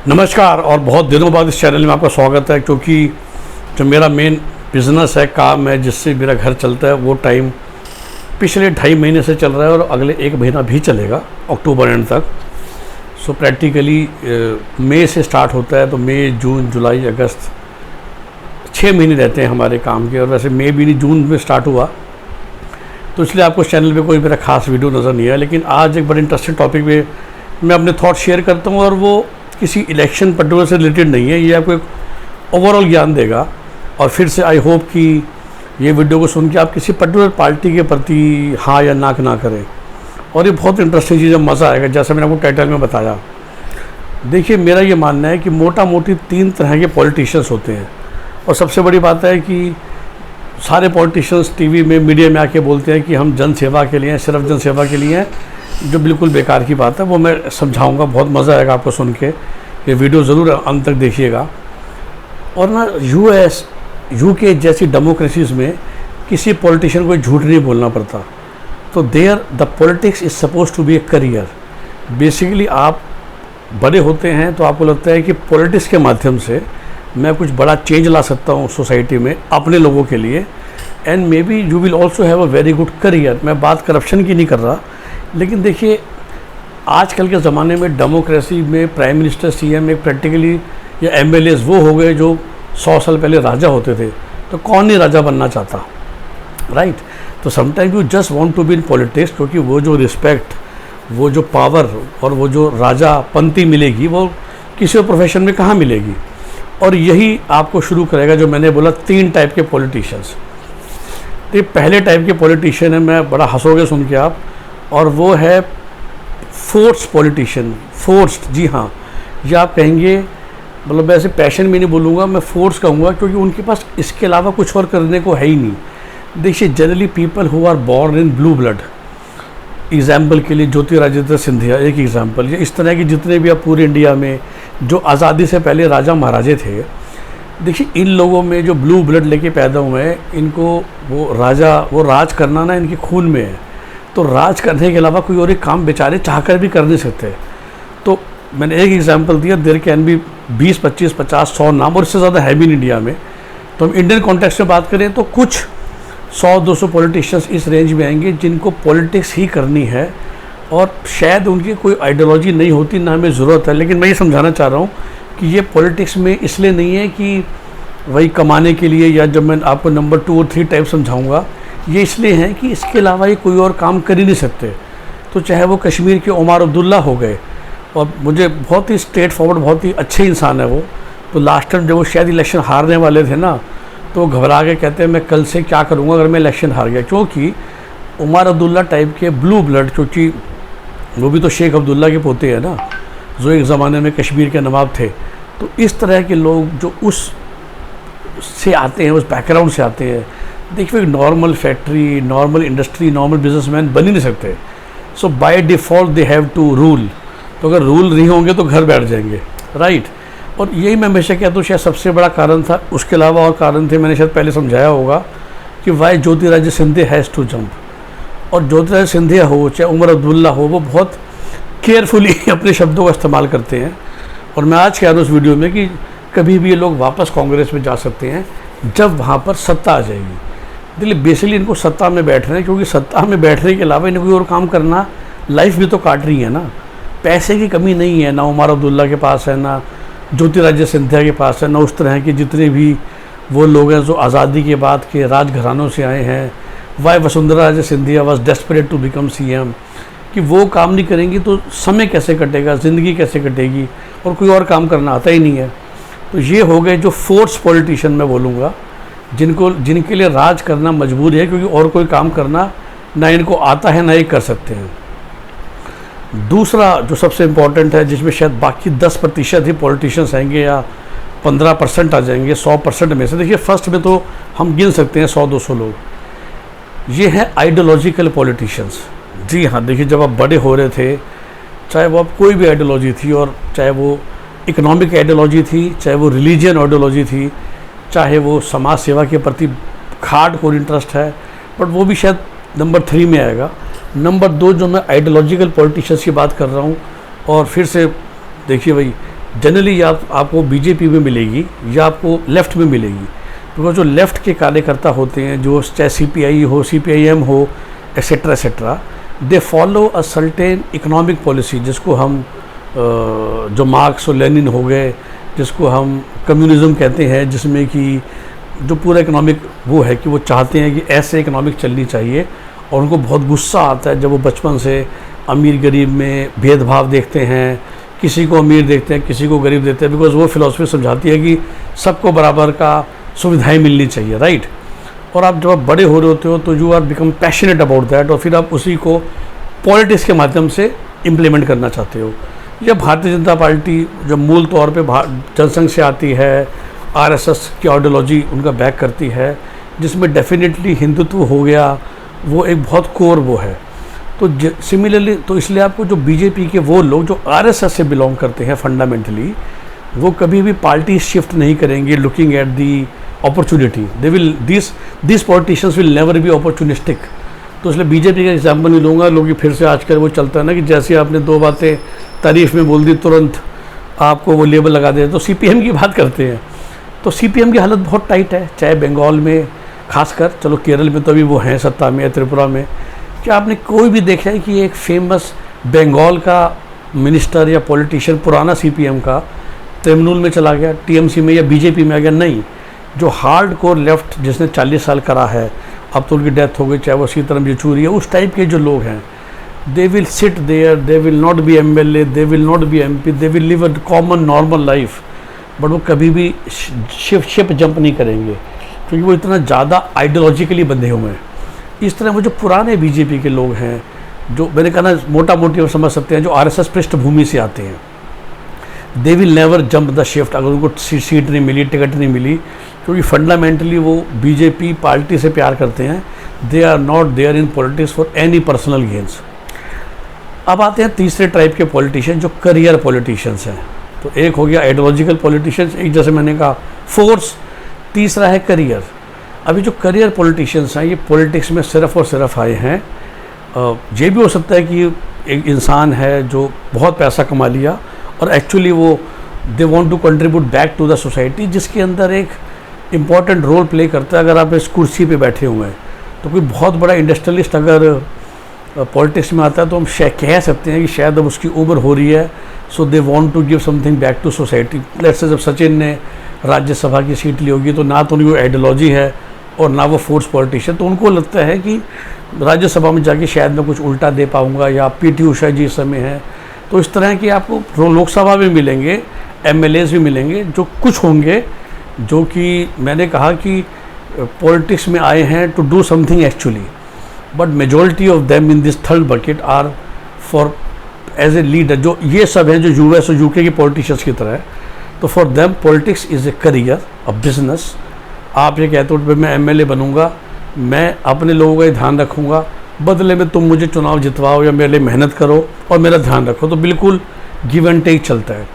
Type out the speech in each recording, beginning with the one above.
नमस्कार और बहुत दिनों बाद इस चैनल में आपका स्वागत है, क्योंकि जो मेरा मेन बिज़नेस है, काम है, जिससे मेरा घर चलता है, वो टाइम पिछले 2.5 महीने से चल रहा है और अगले 1 महीना भी चलेगा अक्टूबर एंड तक। सो प्रैक्टिकली मई से स्टार्ट होता है, तो मई, जून, जुलाई, अगस्त 6 महीने रहते हैं हमारे काम के। और वैसे मई भी नहीं, जून में स्टार्ट हुआ, तो इसलिए आपको इस चैनल पे कोई मेरा खास वीडियो नज़र नहीं आया। लेकिन आज एक बड़े इंटरेस्टिंग टॉपिक पे मैं अपने थॉट शेयर करता हूँ, और वो किसी इलेक्शन पर्टिकुलर से रिलेटेड नहीं है, ये आपको एक ओवरऑल ज्ञान देगा। और फिर से आई होप कि ये वीडियो को सुन के आप किसी पर्टिकुलर पार्टी के प्रति हाँ या ना करें, और ये बहुत इंटरेस्टिंग चीज़ है, मज़ा आएगा। जैसा मैंने आपको टाइटल में बताया, देखिए मेरा ये मानना है कि मोटा मोटी 3 तरह के पॉलिटिशियंस होते हैं। और सबसे बड़ी बात है कि सारे पॉलिटिशियंस टीवी में, मीडिया में आके बोलते हैं कि हम जन सेवा के लिए हैं, सिर्फ जन सेवा के लिए हैं, जो बिल्कुल बेकार की बात है। वो मैं समझाऊंगा, बहुत मज़ा आएगा आपको सुन के। ये वीडियो ज़रूर अंत तक देखिएगा। और ना यूके जैसी डेमोक्रेसीज़ में किसी पॉलिटिशियन को झूठ नहीं बोलना पड़ता। तो there the politics is suppose to be a career. Basically आप बड़े होते हैं तो आपको लगता है कि पॉलिटिक्स के माध्यम से मैं कुछ बड़ा चेंज ला सकता हूँ सोसाइटी में अपने लोगों के लिए, and may be you will also have a very good career. मैं बात करप्शन की नहीं कर रहा, लेकिन देखिए आजकल के ज़माने में डेमोक्रेसी में प्राइम मिनिस्टर, सीएम एक प्रैक्टिकली या एमएलएज वो हो गए जो 100 साल पहले राजा होते थे। तो कौन नहीं राजा बनना चाहता, राइट? तो sometime you just want to be in politics, क्योंकि वो जो रिस्पेक्ट, वो जो पावर और वो जो राजा पंक्ति मिलेगी, वो किसी और प्रोफेशन में कहाँ मिलेगी। और यही आपको शुरू करेगा जो मैंने बोला 3 टाइप के पॉलिटिशियंस। तो ये पहले टाइप के पॉलिटिशियन है, मैं बड़ा हंसोगे सुन के आप, और वो है फोर्स्ड पॉलिटिशियन। फोर्स्ड, जी हाँ, ये आप कहेंगे, मतलब मैं ऐसे पैशन में नहीं बोलूँगा, मैं फोर्स कहूँगा, क्योंकि उनके पास इसके अलावा कुछ और करने को है ही नहीं। देखिए generally people who are born in blue blood, example के लिए ज्योतिरादित्य सिंधिया एक एग्जाम्पल, या इस तरह के जितने भी आप पूरे इंडिया में जो आज़ादी से पहले राजा महाराजे थे, देखिए इन लोगों में जो ब्लू ब्लड लेके पैदा हुए हैं, इनको वो राज करना ना इनके खून में है। तो राज करने के अलावा कोई और एक काम बेचारे चाहकर भी कर नहीं सकते। तो मैंने एक एग्जांपल दिया, देयर कैन बी 20, 25, 50, 100 नाम, और इससे ज़्यादा है भी इंडिया में। तो हम इंडियन कॉन्टेक्स्ट में बात करें तो कुछ 100-200 पॉलिटिशियंस इस रेंज में आएंगे जिनको पॉलिटिक्स ही करनी है, और शायद उनकी कोई आइडियोलॉजी नहीं होती, ना हमें ज़रूरत है। लेकिन मैं ये समझाना चाह रहा हूँ कि ये पॉलिटिक्स में इसलिए नहीं है कि वही कमाने के लिए, या जब मैं आपको नंबर 2 और 3 टाइप समझाऊँगा, ये इसलिए है कि इसके अलावा ये कोई और काम कर ही नहीं सकते। तो चाहे वो कश्मीर के उमर अब्दुल्ला हो गए, और मुझे बहुत ही स्ट्रेट फॉरवर्ड, बहुत ही अच्छे इंसान है वो। तो लास्ट टाइम जब वो शायद इलेक्शन हारने वाले थे ना, तो घबरा के कहते हैं मैं कल से क्या करूँगा अगर मैं इलेक्शन हार गया। क्योंकि उमर अब्दुल्ला टाइप के ब्लू ब्लड, क्योंकि वो भी तो शेख अब्दुल्ला के पोते हैं ना, जो एक ज़माने में कश्मीर के नवाब थे। तो इस तरह के लोग जो उस से आते हैं, उस बैकग्राउंड से आते हैं, देखिए normal factory, normal industry, normal businessman बन ही नहीं सकते। So by default they have to rule. तो अगर रूल नहीं होंगे तो घर बैठ जाएंगे, राइट? और यही मैं हमेशा कहता हूँ, शायद सबसे बड़ा कारण था। उसके अलावा और कारण थे, मैंने शायद पहले समझाया होगा कि why Jyotiraditya Scindia has to jump. और ज्योतिरादित्य सिंधिया हो चाहे उमर अब्दुल्ला हो, वो बहुत केयरफुली अपने शब्दों का इस्तेमाल करते हैं। और मैं आज कह रहा हूँ उस वीडियो में कि कभी भी ये लोग वापस कांग्रेस में जा सकते हैं जब वहाँ पर सत्ता आ जाएगी। इसलिए बेसिकली इनको सत्ता में बैठ रहे हैं, क्योंकि सत्ता में बैठने के अलावा इन्हें कोई और काम करना, लाइफ भी तो काट रही है ना। पैसे की कमी नहीं है, ना उमर अब्दुल्ला के पास है, ना ज्योतिरादित्य सिंधिया के पास है, ना उस तरह के जितने भी वो लोग हैं जो आज़ादी के बाद के राजघरानों से आए हैं। Why Vasundhara Raje Scindia was desperate to become CM, कि वो काम नहीं करेंगी तो समय कैसे कटेगा, ज़िंदगी कैसे कटेगी, और कोई और काम करना आता ही नहीं है। तो ये हो गए जो फोर्स पॉलिटिशियन मैं बोलूँगा, जिनके लिए राज करना मजबूर है, क्योंकि और कोई काम करना ना इनको आता है, ना ये कर सकते हैं। दूसरा जो सबसे इम्पॉर्टेंट है, जिसमें शायद बाकी 10% ही पॉलिटिशियंस आएंगे, या 15% आ जाएंगे 100% में से। देखिए फर्स्ट में तो हम गिन सकते हैं 100-200 लोग। ये हैं आइडियोलॉजिकल पॉलिटिशियंस। जी हाँ, देखिए जब आप बड़े हो रहे थे, चाहे वो आप कोई भी आइडियोलॉजी थी, और चाहे वो इकोनॉमिक आइडियोलॉजी थी, चाहे वो रिलीजियन आइडियोलॉजी थी, चाहे वो समाज सेवा के प्रति हार्डकोर इंटरेस्ट है, बट वो भी शायद नंबर 3 में आएगा। नंबर 2 जो मैं आइडियोलॉजिकल पॉलिटिशियंस की बात कर रहा हूँ, और फिर से देखिए भाई जनरली आपको बीजेपी में मिलेगी या आपको लेफ़्ट में मिलेगी। बिकॉज जो लेफ़्ट के कार्यकर्ता होते हैं, जो चाहे CPI हो, CPIM हो, etcetera etcetera, they follow a certain economic policy, जिसको हम जो मार्क्स और लेनिन हो गए, जिसको हम कम्युनिज़्म कहते हैं, जिसमें कि जो पूरा इकोनॉमिक वो है कि वो चाहते हैं कि ऐसे इकोनॉमिक चलनी चाहिए। और उनको बहुत गुस्सा आता है जब वो बचपन से अमीर गरीब में भेदभाव देखते हैं, किसी को अमीर देखते हैं, किसी को गरीब देखते हैं, बिकॉज वो फिलॉसफी समझाती है कि सबको बराबर का सुविधाएं मिलनी चाहिए, राइट। और आप जब आप बड़े हो रहे होते हो तो you are become passionate about that, और फिर आप उसी को पॉलिटिक्स के माध्यम से इम्प्लीमेंट करना चाहते हो। या भारतीय जनता पार्टी जो मूल तौर पे जनसंघ से आती है, RSS की आइडियोलॉजी उनका बैक करती है, जिसमें डेफिनेटली हिंदुत्व हो गया, वो एक बहुत कोर वो है। तो सिमिलरली तो इसलिए आपको जो बीजेपी के वो लोग जो RSS से बिलोंग करते हैं फंडामेंटली, वो कभी भी पार्टी शिफ्ट नहीं करेंगे looking at the opportunity. They will this politicians will never be opportunistic. तो इसलिए बीजेपी का एग्जाम्पल नहीं लूँगा। लोग फिर से आजकल वो चलता है ना कि जैसे आपने दो बातें तारीफ में बोल दी तुरंत आपको वो लेबल लगा दे। तो CPM की बात करते हैं तो CPM की हालत बहुत टाइट है, चाहे बंगाल में खासकर, चलो केरल में तो अभी वो हैं सत्ता में, त्रिपुरा में। क्या आपने कोई भी देखा है कि एक फेमस बंगाल का मिनिस्टर या पॉलिटिशियन पुराना CPM का तृणमूल में चला गया, TMC में या बीजेपी में आ गया? नहीं। जो हार्ड कोर लेफ्ट जिसने 40 साल करा है, अब तो उनकी डेथ हो गई, चाहे वो सीताराम येचुरी है, उस टाइप के जो लोग हैं, they will sit there, they will not be MLA, they will not be MP, they will live a common normal life, but वो कभी भी शिप जंप नहीं करेंगे क्योंकि वो इतना ज़्यादा आइडियोलॉजिकली बंधे हुए हैं। इस तरह वो जो पुराने बीजेपी के लोग हैं, जो मैंने कहा ना मोटा मोटी समझ सकते हैं, जो RSS पृष्ठभूमि से आते हैं, they will never jump the shift. अगर उनको सीट नहीं मिली, टिकट नहीं मिली, क्योंकि फंडामेंटली वो बीजेपी पार्टी से प्यार करते हैं। They are not there in politics for any personal gains. अब आते हैं तीसरे टाइप के पॉलिटिशियन जो करियर पॉलिटिशियंस हैं। तो एक हो गया आइडियोलॉजिकल पॉलिटिशियंस, एक जैसे मैंने कहा फोर्स, तीसरा है करियर। अभी जो करियर पॉलिटिशियंस हैं ये पॉलिटिक्स में सिर्फ और सिर्फ आए हैं, ये भी हो सकता है कि एक इंसान है जो बहुत पैसा कमा लिया और एक्चुअली वो they want to contribute back to the society, जिसके अंदर एक इम्पॉर्टेंट रोल प्ले करता है। अगर आप इस कुर्सी पे बैठे हुए हैं तो कोई बहुत बड़ा इंडस्ट्रियलिस्ट अगर पॉलिटिक्स में आता है तो हम कह सकते हैं कि शायद अब उसकी उम्र हो रही है, so they want to give something back to society. Let's say जब सचिन ने राज्यसभा की सीट ली होगी तो ना तो उनकी आइडियोलॉजी है और ना वो फोर्स पॉलिटिशियन, तो उनको लगता है कि राज्यसभा में जाके शायद मैं कुछ उल्टा दे पाऊँगा, या PT उषा जी इस समय हैं। तो इस तरह की आपको लोकसभा में मिलेंगे, MLAs भी मिलेंगे जो कुछ होंगे, जो कि मैंने कहा कि पॉलिटिक्स में आए हैं to do something actually, but majority of them in this third bucket are for as a leader. जो ये सब हैं जो US और UK के पॉलिटिशियंस की तरह है, तो for them politics is a career, a business. आप ये कहते हो मैं MLA बनूंगा, मैं अपने लोगों का ध्यान रखूंगा, बदले में तुम मुझे चुनाव जितवाओ या मेरे लिए मेहनत करो और मेरा ध्यान रखो, तो बिल्कुल गिव एंड टेक चलता है।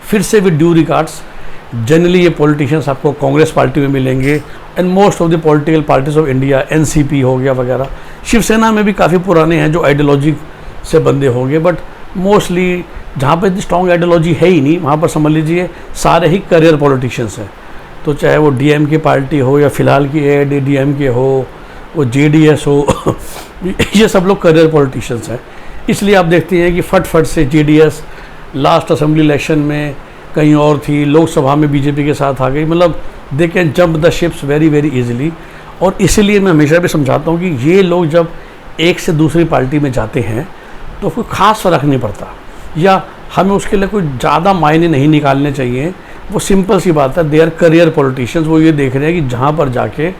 फिर से विद ड्यू रिगार्ड्स, जनरली ये पॉलिटिशियंस आपको कांग्रेस पार्टी में मिलेंगे and most of the political parties of India, NCP हो गया वगैरह। शिवसेना में भी काफ़ी पुराने हैं जो आइडियोलॉजी से बंदे होंगे, बट मोस्टली जहाँ पर स्ट्रॉन्ग आइडियोलॉजी है ही नहीं, वहाँ पर समझ लीजिए सारे ही करियर पॉलिटिशियंस हैं। तो चाहे वो DMK पार्टी हो या फिलहाल की AIADMK हो, वो JDS हो ये सब लोग करियर पॉलिटिशियंस हैं। इसलिए आप देखते हैं कि फट से JDS लास्ट असेंबली इलेक्शन में कहीं और थी, लोकसभा में बीजेपी के साथ आ गई। मतलब they can jump the ships very very easily. और इसीलिए मैं हमेशा भी समझाता हूँ कि ये लोग जब एक से दूसरी पार्टी में जाते हैं तो कोई ख़ास फ़र्क नहीं पड़ता, या हमें उसके लिए कोई ज़्यादा मायने नहीं निकालने चाहिए। वो सिंपल सी बात है, दे आर करियर पॉलिटिशियंस। वो ये देख रहे हैं कि जहाँ पर जाके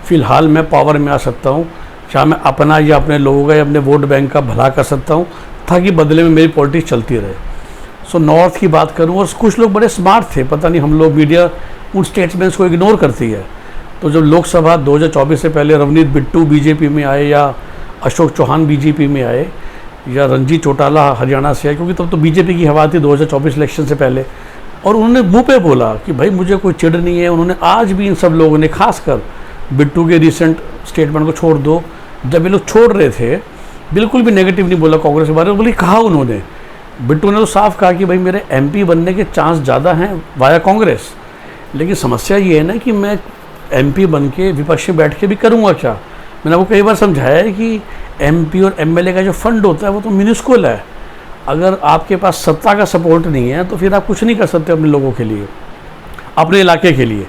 फ़िलहाल मैं पावर में आ सकता हूँ, चाहे मैं अपना या अपने लोगों का या अपने वोट बैंक का भला कर सकता हूँ, ताकि बदले में मेरी पॉलिटिक्स चलती रहे। सो नॉर्थ की बात करूँ, और कुछ लोग बड़े स्मार्ट थे, पता नहीं हम लोग मीडिया उन स्टेटमेंट्स को इग्नोर करती है। तो जब लोकसभा 2024 से पहले रवनीत बिट्टू बीजेपी में आए, या अशोक चौहान बीजेपी में आए, या रणजीत चौटाला हरियाणा से आए, क्योंकि तब तो बीजेपी की हवा थी 2024 इलेक्शन से पहले, और उन्होंने मुंह पे बोला कि भाई मुझे कोई चिढ़ नहीं है। उन्होंने आज भी इन सब लोगों ने, खासकर बिट्टू के रिसेंट स्टेटमेंट को छोड़ दो, जब ये लोग छोड़ रहे थे बिल्कुल भी नेगेटिव नहीं बोला कांग्रेस के बारे में, बोली कहा उन्होंने बिट्टू ने तो साफ कहा कि भाई मेरे एमपी बनने के चांस ज़्यादा हैं वाया कांग्रेस, लेकिन समस्या ये है ना कि मैं एमपी बन के विपक्ष में बैठ के भी करूँगा क्या। मैंने आपको कई बार समझाया है कि एमपी और एमएलए का जो फंड होता है वो तो मिनिस्कुल है। अगर आपके पास सत्ता का सपोर्ट नहीं है तो फिर आप कुछ नहीं कर सकते अपने लोगों के लिए, अपने इलाके के लिए।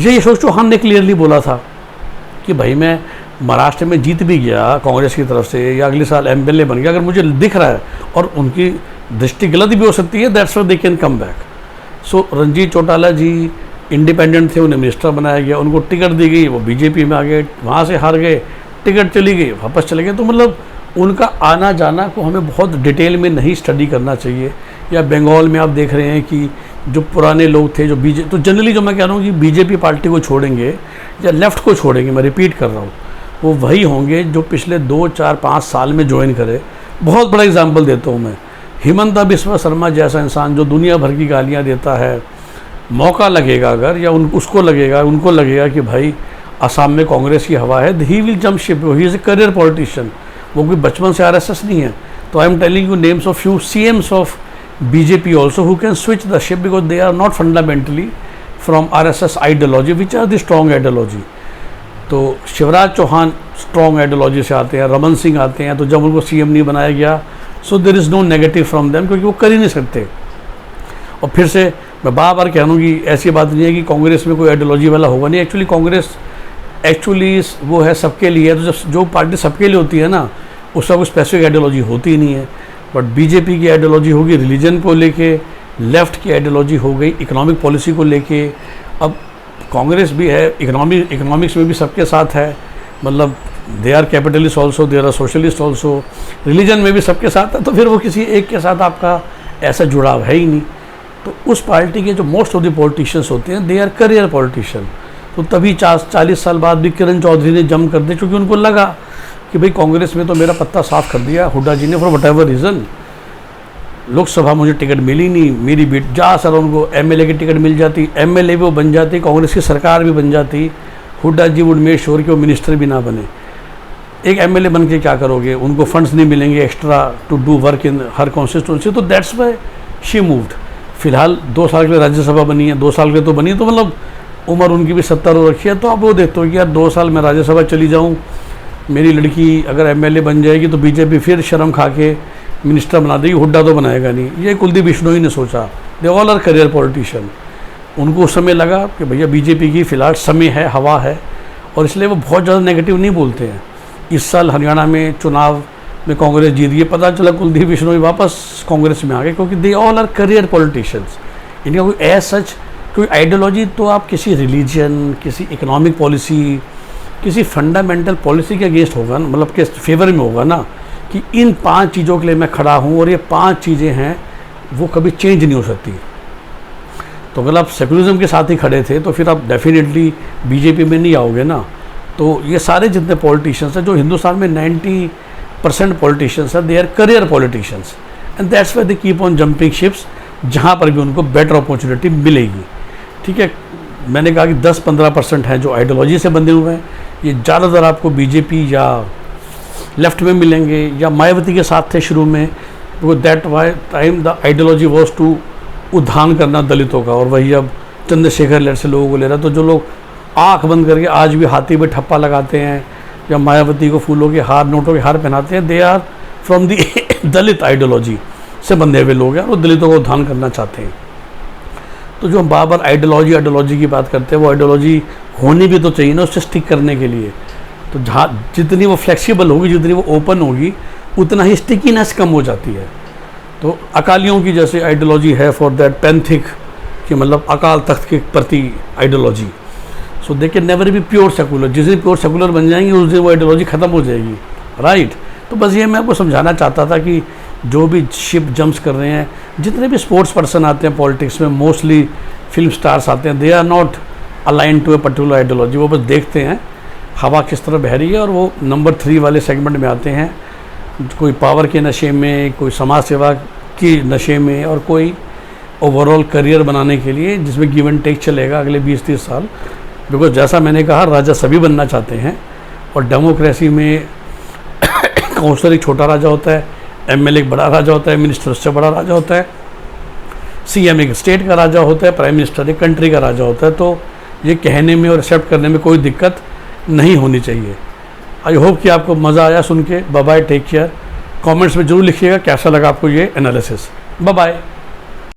ये यशोक चौहान ने क्लियरली बोला था कि भाई मैं महाराष्ट्र में जीत भी गया कांग्रेस की तरफ से या अगले साल एमएलए बन गया, अगर मुझे दिख रहा है और उनकी दृष्टि गलत भी हो सकती है, that's why they can come back. So Ranjit Chautala ji independent थे, उन्हें मिनिस्टर बनाया गया, उनको टिकट दी गई, वो बीजेपी में आ गए, वहाँ से हार गए, टिकट चली गई, वापस चले गए। तो मतलब उनका आना जाना को हमें बहुत डिटेल में नहीं स्टडी करना चाहिए। या बंगाल में आप देख रहे हैं कि जो पुराने लोग थे जो तो जनरली जो मैं कह रहा हूँ कि बीजेपी पार्टी को छोड़ेंगे या लेफ़्ट को छोड़ेंगे, मैं रिपीट कर रहा हूँ, वो वही होंगे जो पिछले 2, 4, 5 साल में ज्वाइन करे। बहुत बड़ा एग्जाम्पल देता हूँ मैं, हिमंता बिस्वा शर्मा जैसा इंसान जो दुनिया भर की गालियाँ देता है, मौका लगेगा अगर या उनको लगेगा कि भाई असम में कांग्रेस की हवा है, he will jump ship. He is a career politician, वो कोई बचपन से आरएसएस नहीं है। तो I am telling you names of few CMs of BJP also who can switch the ship because they are not fundamentally from RSS ideology which are the strong ideology. तो Shivraj Chauhan strong ideology से आते हैं, रमन सिंह आते हैं, तो जब उनको CM नहीं बनाया गया so there is no negative from them, क्योंकि वो कर ही नहीं सकते। और फिर से मैं बार बार कह रहा हूँ कि ऐसी बात नहीं है कि कांग्रेस में कोई आइडियोलॉजी वाला होगा नहीं। एक्चुअली कांग्रेस वो है सबके लिए, तो जब जो पार्टी सबके लिए होती है ना, उसका कोई स्पेसिफिक आइडियोलॉजी होती ही नहीं है। बट बीजेपी की आइडियोलॉजी होगी रिलीजन को लेके, लेफ़्ट की आइडियोलॉजी हो गई इकोनॉमिक पॉलिसी को लेके। अब कांग्रेस भी है इकोनॉमिक्स में भी सबके साथ है, मतलब they are capitalist also, they are socialist also, religion में भी सबके साथ है। तो फिर वो किसी एक के साथ आपका ऐसा जुड़ाव है ही नहीं। तो उस पार्टी के जो मोस्ट ऑफ द पॉलिटिशियंस होते हैं दे आर करियर पॉलिटिशियन। तो तभी 40 साल बाद भी किरण चौधरी ने जम कर दिया, क्योंकि उनको लगा कि भाई कांग्रेस में तो मेरा पत्ता साफ कर दिया हुड्डा जी ने for what ever reason. Lok Sabha मुझे टिकट मिली नहीं, मेरी बेट जा सर उनको एमएलए की टिकट मिल जाती, एमएलए भी वो बन जाती, कांग्रेस की सरकार भी बन जाती, हुड्डा जी वुड मेक श्योर कि वो मिनिस्टर भी ना बने। एक एमएलए बन के क्या करोगे, उनको फंड्स नहीं मिलेंगे extra to do work in her constituency. तो दैट्स वाई शी मूव्ड। फिलहाल 2 साल के लिए राज्यसभा बनी है, 2 साल के तो बनी है, तो मतलब उम्र उनकी भी 70 हो रखी है। तो आप वो देखते हो कि यार 2 साल में राज्यसभा चली जाऊँ, मेरी लड़की अगर एमएलए बन जाएगी तो बीजेपी फिर शर्म खा के मिनिस्टर बना देगी, हुड्डा तो बनाएगा नहीं। ये कुलदीप बिश्नोई ने सोचा। They all are career politician. उनको उस समय लगा कि भैया बीजेपी की फ़िलहाल समय है, हवा है, और इसलिए वो बहुत ज़्यादा नेगेटिव नहीं बोलते हैं। इस साल हरियाणा में चुनाव में कांग्रेस जीत गई, पता चला कुलदीप बिश्नोई वापस कांग्रेस में आ गए, क्योंकि they all are career politicians. इनका कोई एज सच कोई आइडियोलॉजी तो आप किसी रिलीजन, किसी इकोनॉमिक पॉलिसी, किसी फंडामेंटल पॉलिसी के अगेंस्ट होगा ना, मतलब के फेवर में होगा ना, कि इन 5 चीज़ों के लिए मैं खड़ा हूँ और ये 5 चीज़ें हैं, वो कभी चेंज नहीं हो सकती। तो अगर आप सेकुलरिज्म के साथ ही खड़े थे तो फिर आप डेफिनेटली बीजेपी में नहीं आओगे ना। तो ये सारे जितने पॉलिटिशियंस हैं जो हिंदुस्तान में 90% पॉलिटिशियंस हैं, they are career politicians and that's why they keep on jumping ships जहाँ पर भी उनको बेटर अपॉर्चुनिटी मिलेगी। ठीक है, मैंने कहा कि 10-15% हैं जो आइडियोलॉजी से बंधे हुए हैं, ये ज़्यादातर आपको बीजेपी या लेफ्ट में मिलेंगे या मायावती के साथ थे शुरू में, because that by time the ideology was to उद्धान करना दलितों का, और वही अब चंद्रशेखर लहर से लोगों को ले रहा है। तो जो लोग आँख बंद करके आज भी हाथी पे ठप्पा लगाते हैं या मायावती को फूलों के हार, नोटों के हार पहनाते हैं, they are from the Dalit ideology से बंधे हुए लोग हैं और दलितों को उद्धान करना चाहते हैं। तो जो हम बार बार आइडियोलॉजी की बात करते हैं, वो आइडियोलॉजी होनी भी तो चाहिए ना उससे स्टिक करने के लिए। तो जहाँ जितनी वो फ्लेक्सिबल होगी, जितनी वो ओपन होगी, उतना ही स्टिकीनेस कम हो जाती है। तो अकालियों की जैसे आइडियोलॉजी है फॉर दैट पैंथिक, कि मतलब अकाल तख्त के प्रति ideology, so they can never be pure secular. जिस दिन प्योर सेकुलर बन जाएंगे उस दिन वो आइडियोलॉजी ख़त्म हो जाएगी, राइट। तो बस ये मैं आपको समझाना चाहता था कि जो भी शिप जंप्स कर रहे हैं, जितने भी स्पोर्ट्स पर्सन आते हैं पॉलिटिक्स में, मोस्टली फिल्म स्टार्स आते हैं, they are not align to a particular ideology. वो बस देखते हैं हवा किस तरह बह रही है और वो नंबर 3 वाले सेगमेंट में आते हैं, कोई पावर के नशे में, कोई समाज सेवा की नशे में, और कोई ओवरऑल करियर बनाने के लिए जिसमें गिव एंड टेक चलेगा अगले 20-30 साल। बिकॉज जैसा मैंने कहा, राजा सभी बनना चाहते हैं, और डेमोक्रेसी में काउंसलर एक छोटा राजा होता है, एमएलए एक बड़ा राजा होता है, मिनिस्टर उससे बड़ा राजा होता है, सीएम एक स्टेट का राजा होता है, प्राइम मिनिस्टर एक कंट्री का राजा होता है। तो ये कहने में और एक्सेप्ट करने में कोई दिक्कत नहीं होनी चाहिए। आई होप कि आपको मज़ा आया सुन के। Bye bye, take care. Comments में जरूर लिखिएगा कैसा लगा आपको ये एनालिसिस। Bye bye.